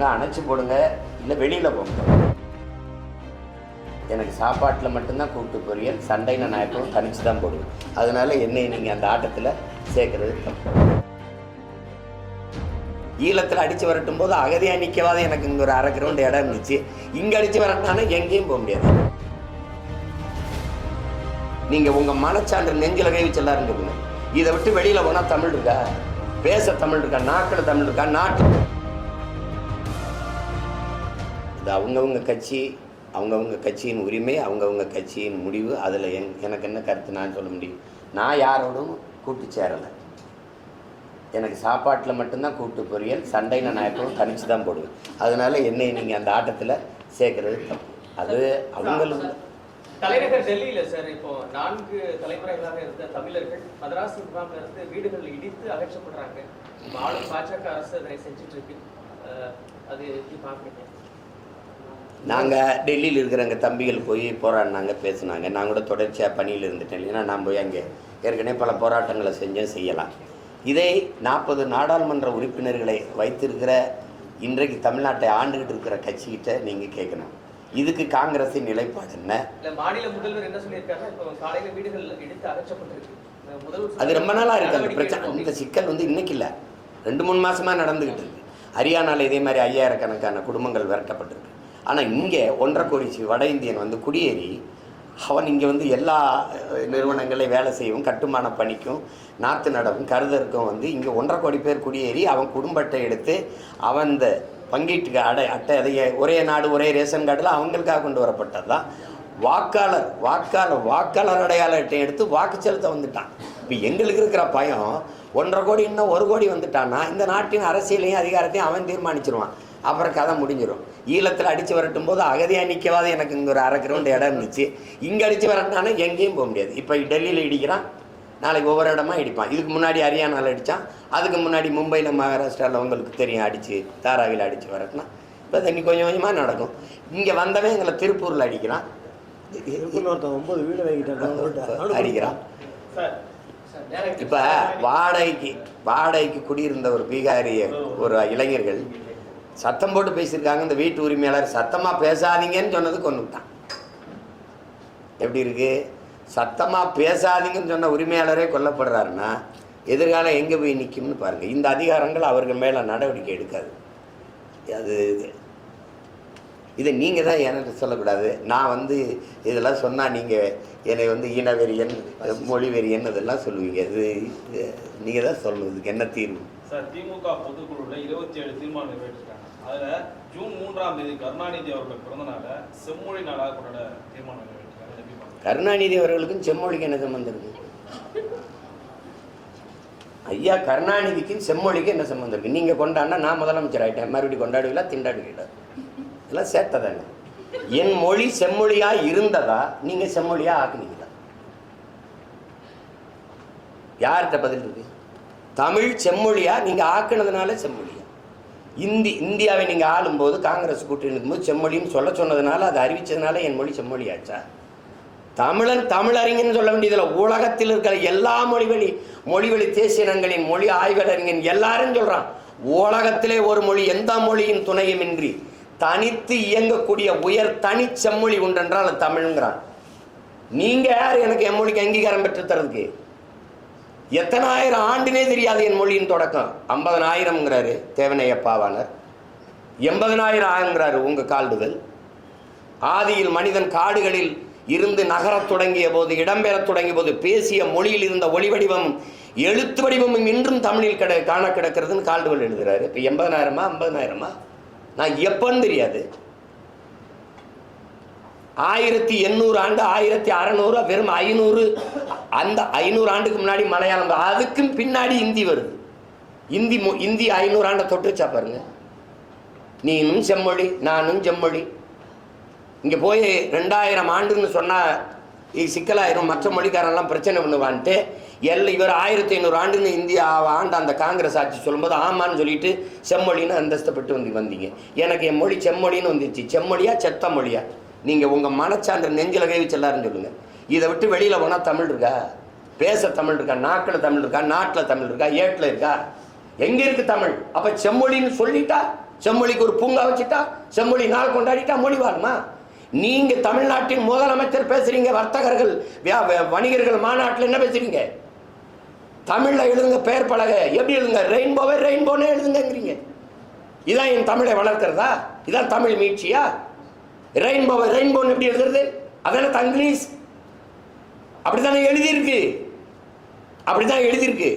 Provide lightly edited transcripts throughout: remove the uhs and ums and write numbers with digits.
ஒன்று அணைச்சி போடுங்க, இல்லை வெளியில் போங்க. எனக்கு சாப்பாட்டில் மட்டும்தான் கூட்டு பொரியல், சண்டையில் நான் எப்பவும் தனிச்சு தான் போடுவேன். அதனால என்னை நீங்கள் அந்த ஆட்டத்தில் சேர்க்கறது தப்பு. ஈழத்தில் அடித்து வரட்டும் போது அகதியாக நிற்கவாத எனக்கு இங்கே ஒரு அரை கிரவுண்ட் இடம் இருந்துச்சு. இங்கே அடித்து வரட்டானா எங்கேயும் போக முடியாது. நீங்கள் உங்கள் மனச்சான்று நெஞ்சில் கை வச்சு எல்லாரும் சொல்லுங்க. இதை விட்டு வெளியில் போனால் தமிழ் இருக்கா, பேச தமிழ் இருக்கா, நாக்கில் தமிழ் இருக்கா, நாட்டு இது அவங்கவுங்க கட்சி, அவங்கவுங்க கட்சியின் உரிமை, அவங்கவுங்க கட்சியின் முடிவு. அதில் எனக்கு என்ன கருத்து நான் சொல்ல முடியும்? நான் யாரோடும் கூட்டு சேரலை. எனக்கு சாப்பாட்டில் மட்டும்தான் கூட்டு பொரியல், சண்டையில் நான் எப்பவும் தனிச்சு தான் போடுவேன். அதனால என்னை நீங்கள் அந்த ஆட்டத்தில் சேர்க்கறது தப்பு. அது அவங்களுக்கு தலைநகர் டெல்லியில சார் இப்போ 4 தலைமுறைகளாக இருந்த தமிழர்கள் மதராஸ் முகாம்ல இருந்து வீடுகள் இடித்து அகற்றப்படுறாங்க. ஆளும் பாஜக அரசு அதை செஞ்சுட்டு இருக்கு. அது எப்படி பார்க்குறீங்க? நாங்கள் டெல்லியில் இருக்கிற எங்கள் தம்பிகள் போய் போராடினாங்க, பேசினாங்க. நான் கூட தொடர்ச்சியாக பணியில் இருந்துட்டேன். இல்லைன்னா நான் போய் அங்கே ஏற்கனவே பல போராட்டங்களை செய்யலாம். இதை 40 நாடாளுமன்ற உறுப்பினர்களை வைத்திருக்கிற இன்றைக்கு தமிழ்நாட்டை ஆண்டுகிட்டு இருக்கிற கட்சிக்கிட்ட நீங்கள் கேட்கணும், இதுக்கு காங்கிரஸின் நிலைப்பாடு என்ன? மாநில முதல்வர் என்ன சொல்லியிருக்காரு? இப்போ காலையில் வீடுகள் இடித்து அகற்றப்பட்டிருக்கு. அது ரொம்ப நாளாக இருக்குது அந்த பிரச்சனை. இந்த சிக்கல் இன்னைக்கு இல்லை, 2-3 மாதமாக நடந்துக்கிட்டு இருக்கு. ஹரியானாவில் இதே மாதிரி 5000கணக்கான குடும்பங்கள் விரட்டப்பட்டிருக்கு. ஆனால் இங்கே 1.5 கோடி வட இந்தியன் குடியேறி அவன் இங்கே எல்லா நிறுவனங்களையும் வேலை செய்யவும், கட்டுமான பணிக்கும், நாற்று நடவும், கருதருக்கும் இங்கே 1.5 கோடி பேர் குடியேறி அவன் குடும்ப அட்டை எடுத்து அவன் இந்த பங்கீட்டுக்கு அட்டை அதைய ஒரே நாடு ஒரே ரேஷன் கார்டில் அவங்களுக்காக கொண்டு வரப்பட்டது தான். வாக்காளர் அடையாள அட்டை எடுத்து வாக்கு செலுத்த வந்துட்டான். இப்போ எங்களுக்கு இருக்கிற பயம் 1.5 கோடி இன்னும் 1 கோடி வந்துட்டான்னா இந்த நாட்டின் அரசியலையும் அதிகாரத்தையும் அவன் தீர்மானிச்சிருவான். அப்புறம் கதை முடிஞ்சிடும். ஈழத்தில் அடித்து வரட்டும் போது அகதியாக நிற்கவாத எனக்கு இங்கே ஒரு அரை கிரவுண்ட் இடம் இருந்துச்சு. இங்கே அடித்து வரட்டானா எங்கேயும் போக முடியாது. இப்போ டெல்லியில் இடிக்கிறான், நாளைக்கு ஒவ்வொரு இடமா இடிப்பான். இதுக்கு முன்னாடி ஹரியானாவில் அடித்தான், அதுக்கு முன்னாடி மும்பையில் மகாராஷ்டிராவில் உங்களுக்கு தெரியும் அடித்து தாராவியில் அடித்து வரட்டினா. இப்போ தண்ணி கொஞ்சம் கொஞ்சமாக நடக்கும். இங்கே வந்தவன் எங்களை திருப்பூரில் அடிக்கிறான், 9 வீடு அடிக்கிறான். இப்போ வாடகைக்கு குடியிருந்த ஒரு பீகாரிய ஒரு இளைஞர்கள் சத்தம் போட்டு பேசியிருக்காங்க. இந்த வீட்டு உரிமையாளர் சத்தமாக பேசாதீங்கன்னு சொன்னது கொண்டுட்டான். எப்படி இருக்கு? சத்தமாக பேசாதீங்கன்னு சொன்ன உரிமையாளரே கொல்லப்படுறாருன்னா எதிர்காலம் எங்கே போய் நிற்கும்னு பாருங்கள். இந்த அதிகாரங்கள் அவர்கள் மேலே நடவடிக்கை எடுக்காது. அது இதை நீங்கள் தான் எனக்கு சொல்லக்கூடாது. நான் இதெல்லாம் சொன்னால் நீங்கள் என்னை இனவெறியன், மொழிவெறியன் இதெல்லாம் சொல்லுவீங்க. இது நீங்கள் தான் சொல்லணும். இதுக்கு என்ன தீர்வு? சார், திமுக பொதுக்குழுவில் 27 தீர்மானம் நிறைவேற்றிருக்காங்க. அதில் ஜூன் 3ஆம் தேதி கருணாநிதி அவர்கள் பிறந்தநாள செம்மொழி நாளாக கொண்டாட தீர்மானம் நிறைவேற்றிருக்காங்க. கருணாநிதி அவர்களுக்கும் செம்மொழிக்கு என்ன சம்பந்தம் இருக்கு? ஐயா கருணாநிதிக்கும் செம்மொழிக்கு என்ன சம்பந்தம் இருக்குது? நீங்கள் கொண்டாடினா நான் முதலமைச்சர் ஆகிட்டேன், மறுபடியும் கொண்டாடுவீங்களா? திண்டாடுவீங்களா? இதெல்லாம் சேர்த்ததானே. என் மொழி செம்மொழியாக இருந்ததா, நீங்கள் செம்மொழியாக ஆக்குனீங்களா? யார்கிட்ட பதில் இருக்கு? தமிழ் செம்மொழியா நீங்கள் ஆக்குனதுனால செம்மொழியா? இந்தியாவை நீங்கள் ஆளும்போது காங்கிரஸ் கூட்டணி இருக்கும்போது செம்மொழின்னு சொன்னதுனால, அதை அறிவித்ததுனால என் மொழி செம்மொழியாச்சா? தமிழறிஞன்னு சொல்ல வேண்டியதில் உலகத்தில் இருக்கிற எல்லா மொழிவழி தேசியனங்களின் மொழி ஆய்வறிஞன் எல்லாரும் சொல்கிறான், உலகத்திலே ஒரு மொழி எந்த மொழியின் துணையுமின்றி தனித்து இயங்கக்கூடிய உயர் தனி செம்மொழி உண்டென்றால் அது தமிழ்ங்கிறான். நீங்கள் யார் எனக்கு என் மொழிக்கு அங்கீகாரம் பெற்று தரதுக்கு? எத்தனை ஆயிரம் ஆண்டுனே தெரியாது என் மொழியின் தொடக்கம். 50,000ங்கிறாரு தேவனையப்பாவானர், 80,000 உங்கள் கால்டுகள். ஆதியில் மனிதன் காடுகளில் இருந்து நகரத் தொடங்கிய போது, இடம்பெறத் தொடங்கிய போது பேசிய மொழியில் இருந்த ஒளி வடிவம் எழுத்து வடிவமும் இன்றும் தமிழில் காண கிடக்கிறதுன்னு கால்டுவல் எழுதுறாரு. இப்போ 80,000 50,000 நான் எப்பன்னு தெரியாது. 1800 ஆண்டு 1600 வெறும் 500, அந்த 500 ஆண்டுக்கு முன்னாடி மலையாளம், அதுக்கும் பின்னாடி இந்தி வருது. இந்தி 500 ஆண்டை தொட்டுச்சா பாருங்க. நீனும் செம்மொழி நானும் செம்மொழி. இங்கே போய் 2000 ஆண்டுன்னு சொன்னால் சிக்கலாயிரும், மற்ற மொழிக்காரெல்லாம் பிரச்சனை பண்ணுவான்ட்டு இவர் 1500 ஆண்டுன்னு இந்தியா ஆண்டு அந்த காங்கிரஸ் ஆட்சி சொல்லும்போது ஆமான்னு சொல்லிட்டு செம்மொழின்னு அந்தஸ்தப்பட்டு வந்தீங்க. எனக்கு என் மொழி செம்மொழின்னு வந்துச்சு. செம்மொழியா செத்த மொழியா? நீங்கள் உங்கள் மனச்சான்ற நெஞ்சில் கை வச்சு எல்லாரும் சொல்லுங்கள். இதை விட்டு வெளியில் போனால் தமிழ் இருக்கா, பேச தமிழ் இருக்கா, நாக்கில் தமிழ் இருக்கா, நாட்டில் தமிழ் இருக்கா, ஏட்டில் இருக்கா, எங்கே இருக்குது தமிழ்? அப்போ செம்மொழின்னு சொல்லிட்டா செம்மொழிக்கு ஒரு பூங்கா வச்சுட்டா, செம்மொழி நாள் கொண்டாடிட்டா மொழி வாழுமா? நீங்க தமிழ்நாட்டின் முதலமைச்சர் பேசுறீங்க, வர்த்தகர்கள் வணிகர்கள் மாநாட்டில் என்ன பேசுறீங்க? தமிழ்ல எழுதுங்க பெயர் பலகை, எப்படி எழுதுங்க? ரெயின்போவே ரெயின்போனே எழுதுங்கிறீங்க. இதான் என் தமிழை வளர்க்கிறதா? இதான் தமிழ் மீட்சியா? ரெயின்போவை ரெயின்போன்னு எப்படி எழுதுறது? அதான தங்கிலீஷ். அப்படித்தானே எழுதியிருக்கு, அப்படிதான் எழுதியிருக்கு.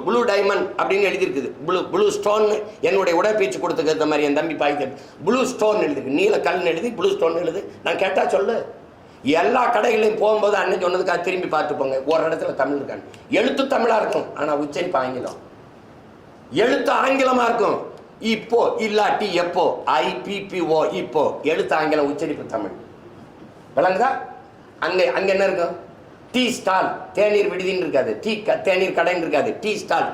ப்ளூ டைமண்ட் அப்படின்னு எழுதியிருக்குது. Blue stone. என்னுடைய உடற்பயிற்சி கொடுத்துக்க மாதிரி என் தம்பி பாய்க்க ப்ளூ ஸ்டோன் எழுதிருக்கு. நீல கல்னு எழுதி ப்ளூ ஸ்டோன் எழுது. நான் கேட்டா சொல்லு. எல்லா கடைகளையும் போகும்போது அன்னைக்கு சொன்னதுக்காக திரும்பி பார்த்து போங்க. ஒரு இடத்துல தமிழ் இருக்காங்க. எழுத்து தமிழா இருக்கும், ஆனா உச்சரிப்பு ஆங்கிலம். எழுத்து ஆங்கிலமா இருக்கும். இப்போ இல்லாட்டி எப்போ, IPPO இப்போ. எழுத்து ஆங்கிலம், உச்சரிப்பு தமிழ். விளங்குதா? அங்க என்ன இருக்கும்? டீ ஸ்டால், தேநீர் விடுதின்னு இருக்காது. தேநீர் கடைன்னு இருக்காது. டீ ஸ்டால்,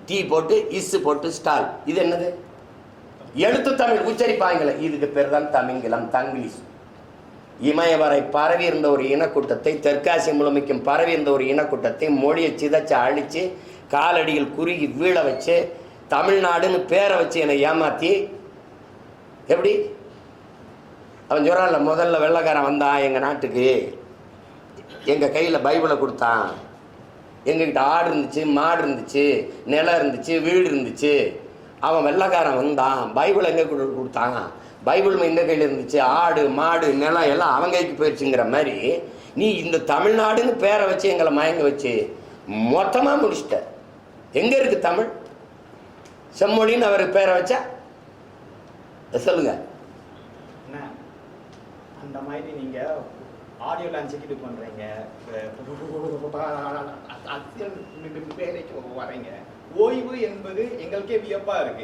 டீ போட்டு இஸ் போட்டு ஸ்டால். இது என்னது? எழுத்து தமிழ், உச்சரிப்பு ஆங்கிலம். இதுக்கு பேர் தான் தமிங்கிலம், தங்கிலீஷ். இமயவரை பரவி இருந்த ஒரு இனக்கூட்டத்தை, தெற்காசிய முழுமைக்கும் பரவி இருந்த ஒரு இனக்கூட்டத்தை மொழியை சிதைச்சு அழிச்சு காலடியில் குறுகி வீழ வச்சு தமிழ்நாடுன்னு பேரை வச்சு என்னை ஏமாத்தி, எப்படி அவன் சொல்றான்ல, முதல்ல வெள்ளைக்காரன் வந்தான் எங்க நாட்டுக்கு, எங்க கையில பைபிளை கொடுத்தான், எங்ககிட்ட ஆடு இருந்துச்சு, மாடு இருந்துச்சு, நிலம் இருந்துச்சு, வீடு இருந்துச்சு. அவன் வெள்ளைக்காரன் வந்தான், பைபிள் எங்க கொடுத்தான், பைபிள் எங்க கையில் இருந்துச்சு, ஆடு மாடு நிலம் எல்லாம் அவன் கைக்கு போயிடுச்சுங்கிற மாதிரி நீ இந்த தமிழ்நாடுன்னு பேரை வச்சு எங்களை மயங்க வச்சு மொத்தமா முடிச்சிட்ட. எங்க இருக்கு தமிழ்? செம்மொழின்னு அவருக்கு பேரை வச்சா சொல்லுங்க. அந்த மாதிரி நீங்க ஆடியோ லான்ச்சுக்கு இது பண்றீங்க, வேலைக்கு வரீங்க. ஓய்வு என்பது எங்களுக்கே வியப்பா இருக்கு.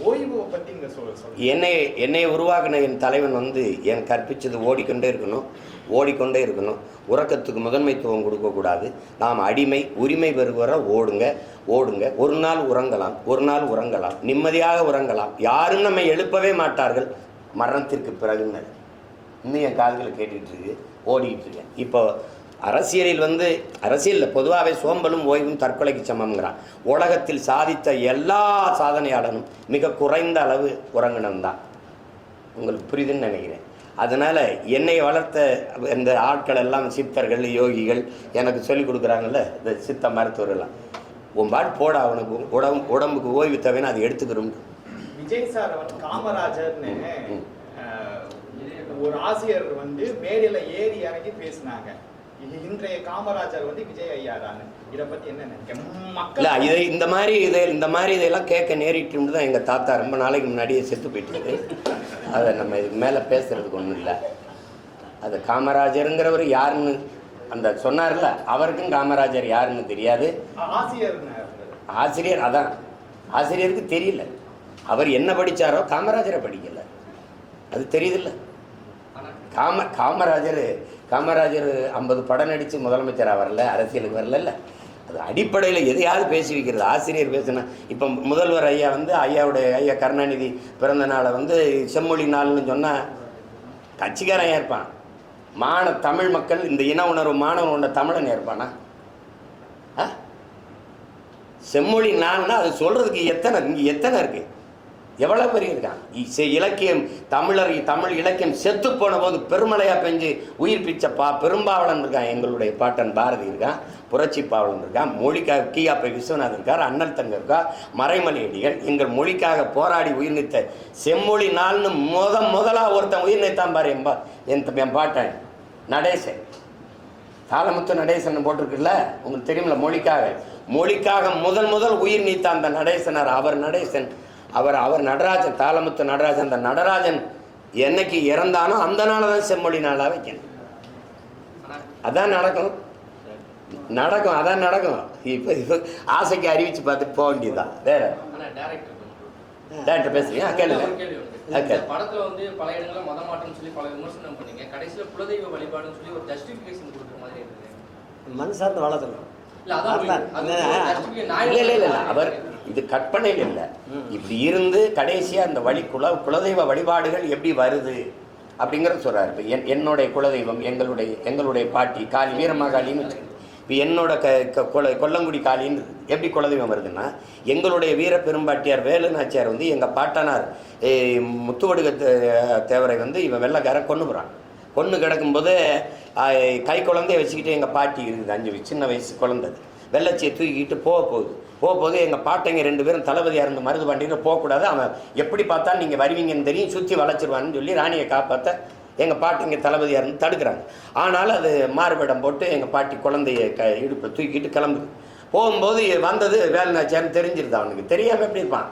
ஓய்வை பத்தி நீங்க சொல்லுங்க. என்னை உருவாக்கின என் தலைவன் என் கற்பிச்சது ஓடிக்கொண்டே இருக்கணும். உறக்கத்துக்கு முதன்மைத்துவம் கொடுக்கக்கூடாது. நாம் அடிமை, உரிமை பெறுகிற ஓடுங்க. ஒரு நாள் உறங்கலாம், நிம்மதியாக உறங்கலாம். யாரும் நம்மை எழுப்பவே மாட்டார்கள் மரணத்திற்கு பிறகுன்னு இன்னும் என் காதுகளை கேட்டுக்கிட்டு இருக்கு, ஓடிக்கிட்டு இருக்கேன். இப்போ அரசியலில் பொதுவாகவே சோம்பலும் ஓய்வும் தற்கொலைக்கு சமம்ங்கிறான். உலகத்தில் சாதித்த எல்லா சாதனையாளனும் மிக குறைந்த அளவு உறங்கினம் தான். உங்களுக்கு புரியுதுன்னு நினைக்கிறேன். அதனால் என்னை வளர்த்த இந்த ஆட்கள் எல்லாம் சித்தர்கள், யோகிகள் எனக்கு சொல்லிக் கொடுக்குறாங்கல்ல, இந்த சித்த மருத்துவர்கள்லாம், உன் பாட்டு போட, அவனுக்கு உடம்புக்கு ஓய்வு தேவைன்னு அதை எடுத்துக்கிறோம். விஜய் சார் காமராஜர்னு ஒரு ஆசிரியர் மேடையில ஏறி இறங்கி பேசினாங்க. இன்றைய காமராஜர் விஜய் ஐயா தான். இதை பத்தி என்ன நினைக்கிறேன்? இந்த மாதிரி இதெல்லாம் கேட்க நேரிட்டு தான் எங்க தாத்தா ரொம்ப நாளைக்கு முன்னாடியே செத்து போயிட்டு. அதை நம்ம இதுக்கு மேல பேசுறதுக்கு ஒன்றும் இல்லை. அது காமராஜருங்கிறவர் யாருன்னு அந்த சொன்னார்ல, அவருக்கும் காமராஜர் யாருன்னு தெரியாது. ஆசிரியர் அதான் ஆசிரியருக்கு தெரியல. அவர் என்ன படிச்சாரோ காமராஜரை படிக்கல, அது தெரியுதுல்ல. காமராஜர் 50 படம் நடித்து முதலமைச்சராக வரல, அரசியலுக்கு வரல. அது அடிப்படையில் எதையாவது பேசி வைக்கிறது. ஆசிரியர் பேசுனா இப்போ முதல்வர் ஐயா ஐயா கருணாநிதி பிறந்த நாளை செம்மொழி நாள்னு சொன்னால் கட்சிக்காரன் ஏற்பான். தமிழ் மக்கள் இந்த இன உணர்வு மாணவன் உண்ட தமிழன் ஏற்பானா? செம்மொழி நாள்னா அது சொல்றதுக்கு எத்தனை இருக்கு, எவ்வளோ பெரிய இருக்கான். இலக்கியம், தமிழ் இலக்கியம் செத்து போன போது பெருமழையா பெஞ்சு உயிர் பிச்சப்பா பெரும்பாவளன் இருக்கான். எங்களுடைய பாட்டன் பாரதி இருக்கான், புரட்சி பாவலன் இருக்கான், மொழிக்காக கியாப்பை விஸ்வநாதன் இருக்கார், அண்ணல் தங்க இருக்கா, மறைமலை அடிகள். எங்கள் மொழிக்காக போராடி உயிர் நீத்த செம்மொழி நாள்னு முதலா ஒருத்தன் உயிர் நீத்தான் பாரு என் பாட்டன் நடேசன். தாளமுத்து நடேசன் போட்டிருக்குல்ல, உங்களுக்கு தெரியுமில்ல. மொழிக்காக முதல் உயிர் நீத்த அந்த நடேசனார். அவர் நடராஜன், தாளமுத்து நடராஜன். அந்த நடராஜன் என்னைக்கு இறந்தானோ அந்த நாளதான் செம்மொழி நாளா வைக்கணும். அதான் நடக்கும். இப்ப ஆசைக்கு அறிவிச்சு பார்த்துட்டு போக வேண்டியதுதான். வேற டேரக்டர் பேசுறீங்க, கேளுங்க. படத்துல பல இடங்களில் மத மாற்றம் சொல்லி பல விமர்சனம் பண்ணீங்க. கடைசியில குலதெய்வ வழிபாடுன்னு சொல்லி ஒரு ஜஸ்டிபிகேஷன் கொடுக்குற மாதிரி இருக்கு. மண் சார்ந்து வளர்த்தணும். அவர் இது கற்பனையில் இல்லை. இப்படி இருந்து கடைசியா அந்த குலதெய்வ வழிபாடுகள் எப்படி வருது அப்படிங்கிறத சொல்றாரு. இப்ப என்னுடைய குலதெய்வம் எங்களுடைய பாட்டி காளி, வீரமாகாளின்னு இப்போ என்னோட கொல்லங்குடி காளின்னு இருக்குது. எப்படி குலதெய்வம் வருதுன்னா, எங்களுடைய வீர பெரும்பாட்டியார் வேலுநாச்சியார் வந்து எங்கள் பாட்டனார் முத்துவடுக தேவரை வந்து இவன் வெள்ளைக்காரன் கொண்டு போகிறான். பொண்ணு கிடக்கும்போது கை குழந்தைய வச்சுக்கிட்டு எங்கள் பாட்டி இருக்குது, 5 சின்ன வயசு குழந்தை, வெள்ளச்சியை தூக்கிக்கிட்டு போகும்போது எங்கள் பாட்டைங்க 2 பேரும் தளபதியாக இருந்த மருது பாண்டியர் போகக்கூடாது, அவன் எப்படி பார்த்தா நீங்கள் வருவீங்கன்னு தெரியும், சுற்றி வளைச்சிருவான்னு சொல்லி ராணியை காப்பாற்ற எங்கள் பாட்டிங்க தளபதியாக இருந்து தடுக்கிறாங்க. ஆனாலும் அது மாறுபடம் போட்டு எங்கள் பாட்டி குழந்தைய இடுப்பில் தூக்கிட்டு கிளம்புது. போகும்போது வந்தது வேலுநாச்சியார்னு தெரிஞ்சிருது. அவனுக்கு தெரியாமல் எப்படி இருப்பான்.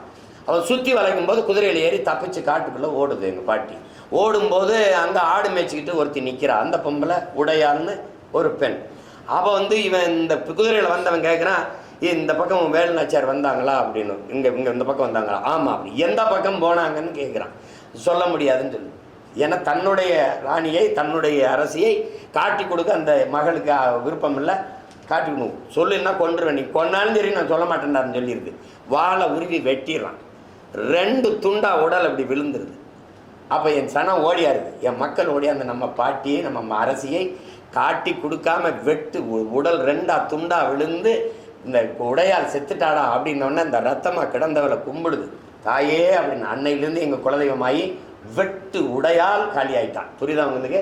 அவன் சுற்றி வளைக்கும் போது குதிரையில் ஏறி தப்பிச்சு காட்டுக்குள்ளே ஓடுது எங்கள் பாட்டி. ஓடும்போது அங்கே ஆடு மேய்ச்சிக்கிட்டு ஒருத்தி நிற்கிறா. அந்த பொம்பளை உடையாள்னு ஒரு பெண். அவள் வந்து இவன் இந்த குதிரையில் வந்தவன் கேட்குறான், இந்த பக்கம் வேலுநாச்சியார் வந்தாங்களா அப்படின்னு. இங்கே இந்த பக்கம் வந்தாங்களா? ஆமாம். அப்படி எந்த பக்கம் போனாங்கன்னு கேட்குறான். சொல்ல முடியாதுன்னு சொல்லு. ஏன்னா தன்னுடைய ராணியை தன்னுடைய அரசியை காட்டி கொடுக்க அந்த மகளுக்கு விருப்பம் இல்லை. காட்டி கொடுக்கும். சொல்லுன்னா கொன்றுவேன், நீ கொன்னாலும் சரி நான் சொல்ல மாட்டேன்டான்னு சொல்லியிருக்கு. வாழை உருவி வெட்டிடுறான். 2 துண்டா உடல் அப்படி விழுந்துருது. அப்போ என் சனம் ஓடியா இருக்குது. என் மக்கள் ஓடியா அந்த நம்ம பாட்டியை நம்ம அரசியை காட்டி கொடுக்காம வெட்டு உடல் 2 துண்டா விழுந்து இந்த உடையால் செத்துட்டாடா அப்படின்னோடனே இந்த ரத்தமாக கிடந்தவளை கும்பிடுது. தாயே அப்படின்னு அன்னையிலேருந்து எங்கள் குலதெய்வமாயி வெட்டு உடையால் காலி ஆயிட்டான். புரியுதா உங்களுக்கு?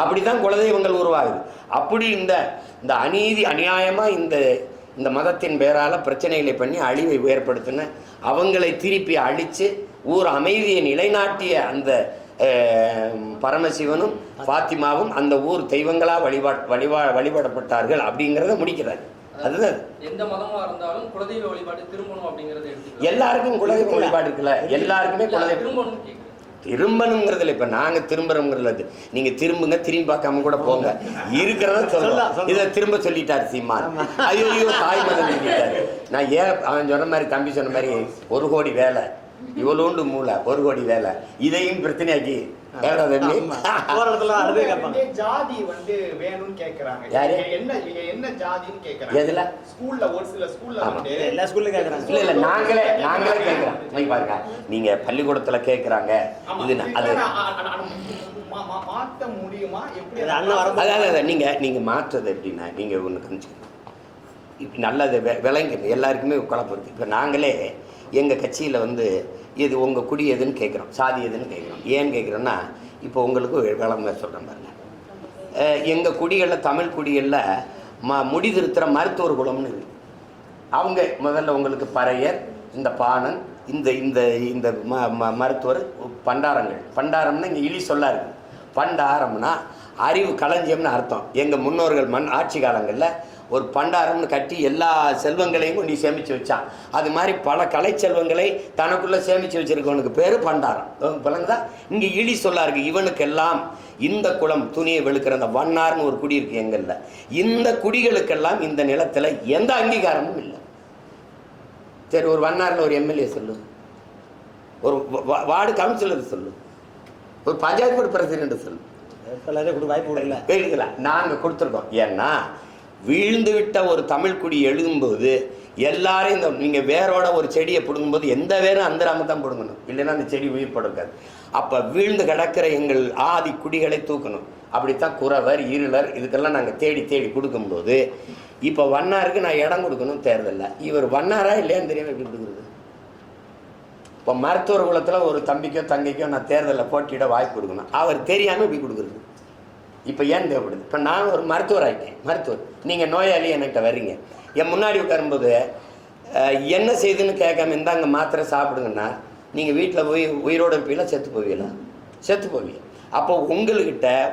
அப்படிதான் குலதெய்வங்கள் உருவாகுது. அப்படி இந்த அநீதி அநியாயமாக இந்த மதத்தின் பேரால் பிரச்சனைகளை பண்ணி அழிவை ஏற்படுத்தின அவங்களை திருப்பி அழித்து ஊர் அமைதியை நிலைநாட்டிய அந்த பரமசிவனும் பாத்திமாவும் அந்த ஊர் தெய்வங்களாக வழிபடப்பட்டார்கள் அப்படிங்கிறத முடிக்கிறார். அதுதான் எந்த மதமா இருந்தாலும் குலதெய்வ வழிபாடு திரும்பணும் அப்படிங்கறது எல்லாருக்கும் குலதெய்வ வழிபாடு இருக்குல்ல, எல்லாருக்குமே குலதெய்வம் திரும்பணுங்கிறதுல. இப்போ நாங்கள் திரும்புறோங்கிறது நீங்கள் திரும்புங்க, திரும்பி பார்க்காம கூட போங்க, இருக்கிறத சொல்லலாம். இதை திரும்ப சொல்லிட்டார் சீமான். ஐயோ தாய் மதம் சொல்லிட்டாரு. நான் அவன் சொன்ன மாதிரி, தம்பி சொன்ன மாதிரி 1 கோடி வேலை, இவ்வளோண்டு மூளை 1 கோடி வேலை, இதையும் பிரச்சனையாக்கி ஜாதி வந்து வேணும்னு கேக்குறாங்க. என்ன ஜாதின்னு கேக்குறாங்க. ஸ்கூல்ல ஒரு சில ஸ்கூல்ல வந்து எல்லா ஸ்கூல்ல கேக்குறாங்க. இல்ல நாங்களே கேக்குறோம். பாருங்க, நீங்க பள்ளிக்கூடத்துல கேக்குறாங்க. இது அது மாற்ற முடியுமா? எப்படி அதாவது நீங்க மாற்றுறது எப்படின்னா, நீங்க ஒண்ணு கணிச்சுக்கணும். இப்ப நல்லது விளங்குது, எல்லாருக்குமே குழப்பம். இப்ப நாங்களே எங்க கட்சியில வந்து இது உங்கள் குடி எதுன்னு கேட்குறோம், சாதி எதுன்னு கேட்குறோம். ஏன்னு கேட்குறோன்னா, இப்போ உங்களுக்கு விளம்பரம் சொல்கிறேன் பாருங்கள். எங்கள் குடிகளில், தமிழ் குடிகளில் முடி திருத்துற மருத்துவர் குலம்னு இருக்குது. அவங்க முதல்ல உங்களுக்கு பறையர், இந்த பாணன், இந்த இந்த இந்த மருத்துவர், பண்டாரம்னா இங்கே இழி சொல்லா இருக்குது. பண்டாரம்னா அறிவு களஞ்சியம்னு அர்த்தம். எங்கள் முன்னோர்கள் ஆட்சி காலங்களில் ஒரு பண்டாரம்னு கட்டி எல்லா செல்வங்களையும் கொண்டு சேமித்து வச்சான். அது மாதிரி பல கலை செல்வங்களை தனக்குள்ளே சேமித்து வச்சிருக்கவனுக்கு பேர் பண்டாரம். பிள்ளைங்க இங்கே இழி சொல்லா இருக்குது. இவனுக்கெல்லாம் இந்த குளம் துணியை வெளுக்கிற அந்த வண்ணார்னு ஒரு குடி இருக்குது எங்களில். இந்த குடிகளுக்கெல்லாம் இந்த நிலத்தில் எந்த அங்கீகாரமும் இல்லை. சரி, ஒரு வண்ணாரில் ஒரு எம்எல்ஏ சொல்லு, ஒரு வார்டு கவுன்சிலர் சொல்லு, ஒரு பஞ்சாயத்து போர்டு பிரசிடென்ட் சொல்லு. வாய்ப்பு இல்லை, நாங்கள் கொடுத்துருக்கோம். ஏன்னா வீழ்ந்து விட்ட ஒரு தமிழ் குடி எழுதும்போது எல்லாரும் இந்த நீங்கள் வேரோட ஒரு செடியை பிடுங்கும்போது எந்த வேரும் அந்தராம தான் பிடுங்கணும், இல்லைன்னா அந்த செடி உயிர் படுக்காது. அப்போ வீழ்ந்து கிடக்கிற எங்கள் ஆதி குடிகளை தூக்கணும். அப்படித்தான் குறவர், இருளர் இதுக்கெல்லாம் நாங்கள் தேடி தேடி கொடுக்கும்போது இப்போ வண்ணாருக்கு நான் இடம் கொடுக்கணும் தேர்தலில். இவர் வண்ணாரா இல்லையான்னு தெரியாமல் எப்படி கொடுக்குறது? இப்போ மருத்துவர் குலத்தில் ஒரு தம்பிக்கோ தங்கைக்கோ நான் தேர்தலில் போட்டியிட வாய்ப்பு கொடுக்கணும், அவர் தெரியாமல் இப்படி கொடுக்குறது. இப்போ ஏன் தேவைப்படுது? இப்போ நான் ஒரு மருத்துவர் ஆகிட்டேன். மருத்துவர், நீங்கள் நோயாளி என்கிட்ட வர்றீங்க, என் முன்னாடி உட்காரும்போது என்ன செய்துன்னு கேட்காம இந்தாங்க மாத்திரை சாப்பிடுங்கன்னா நீங்கள் வீட்டில் போய் உயிரோடு இருப்பீங்களா, செத்து போவீங்களா? செத்து போவீங்க. அப்போ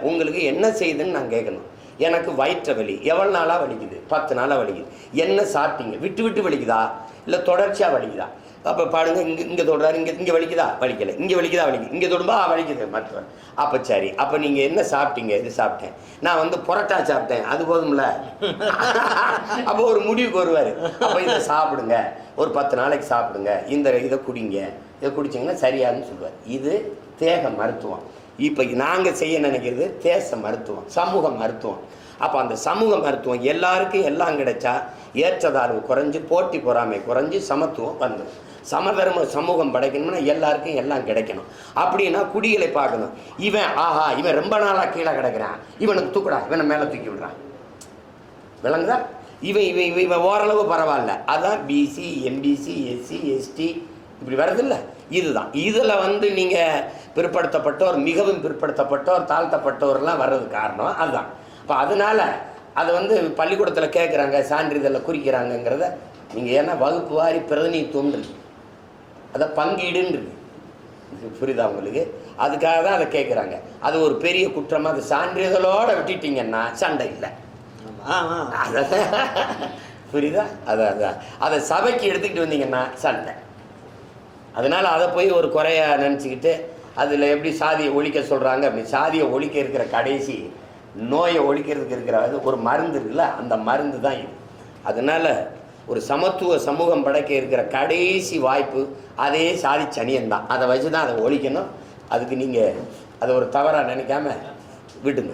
உங்களுக்கு என்ன செய்யுதுன்னு நான் கேட்கணும். எனக்கு வயிற்று வலி எவ்வளோ நாளாக வலிக்குது? 10 நாளாக வலிக்குது. என்ன சாப்பிட்டீங்க? விட்டு விட்டு வலிக்குதா இல்லை தொடர்ச்சியாக வலிக்குதா? அப்போ பாடுங்க, இங்கே தொடுறாரு, இங்கே வலிக்குதா? வலிக்கலை. இங்கே வலிக்குதா? வலிக்குது. இங்கே தொடும்பா வலிக்குது மருத்துவர். அப்போ சரி, அப்போ நீங்கள் என்ன சாப்பிட்டீங்க? இது சாப்பிட்டேன். நான் வந்து புரோட்டா சாப்பிட்டேன். அது போதும்ல. அப்போ ஒரு முடிவுக்கு வருவார். அப்போ இதை சாப்பிடுங்க, ஒரு 10 நாளைக்கு சாப்பிடுங்க, இதை குடிங்க, இதை குடிச்சிங்கன்னா சரியாதுன்னு சொல்லுவார். இது தேக மருத்துவம். இப்போ நாங்கள் செய்ய நினைக்கிறது தேச மருத்துவம், சமூக மருத்துவம். அப்போ அந்த சமூக மருத்துவம் எல்லாருக்கும் எல்லாம் கிடைச்சா ஏற்றதாழ்வு குறைஞ்சி, போட்டி பொறாமை குறைஞ்சி, சமத்துவம் வந்துடும். சமதர்ம சமூகம் படைக்கணும்னா எல்லாருக்கும் எல்லாம் கிடைக்கணும். அப்படின்னா குடிகளை பார்க்கணும். இவன் ரொம்ப நாளாக கீழே கிடக்கிறான், இவனுக்கு தூக்குடா, இவனை மேலே தூக்கி விடுறான். விளங்குதா? இவன் ஓரளவு பரவாயில்ல. அதான் பிசி, எம்பிசி, எஸ்சி, எஸ்டி இப்படி வர்றதில்ல. இதுதான் இதில் வந்து நீங்கள் பிற்படுத்தப்பட்டோர், மிகவும் பிற்படுத்தப்பட்டோர், தாழ்த்தப்பட்டோர்லாம் வர்றது காரணம் அதுதான். இப்போ அதனால் அதை வந்து பள்ளிக்கூடத்தில் கேட்குறாங்க, சான்றிதழில் குறிக்கிறாங்கங்கிறத நீங்கள் ஏன்னா வகுப்பு வாரி பிரதிநிதித்துவம்ன்றது, அதை பங்கீடுன்றது, இது புரியுதா உங்களுக்கு? அதுக்காக தான் அதை கேட்குறாங்க. அது ஒரு பெரிய குற்றமாக அது சான்றிதழோடு விட்டுட்டிங்கன்னா சண்டை இல்லை. அதை புரியுதா? அதான் அதை சபைக்கு எடுத்துக்கிட்டு வந்தீங்கன்னா சண்டை. அதனால் அதை போய் ஒரு குறையா நினச்சிக்கிட்டு அதில் எப்படி சாதியை ஒழிக்க சொல்கிறாங்க, அப்படி சாதியை ஒழிக்க இருக்கிற கடைசி நோயை ஒழிக்கிறதுக்கு இருக்கிற ஒரு மருந்து இருக்குல்ல, அந்த மருந்து தான் இது. அதனால் ஒரு சமத்துவ சமூகம் படைக்க இருக்கிற கடைசி வாய்ப்பு அதே சாதி சனியன் தான். அதை வச்சு தான் அதை ஒழிக்கணும். அதுக்கு நீங்கள் அதை ஒரு தவறாக நினைக்காம விடுங்க.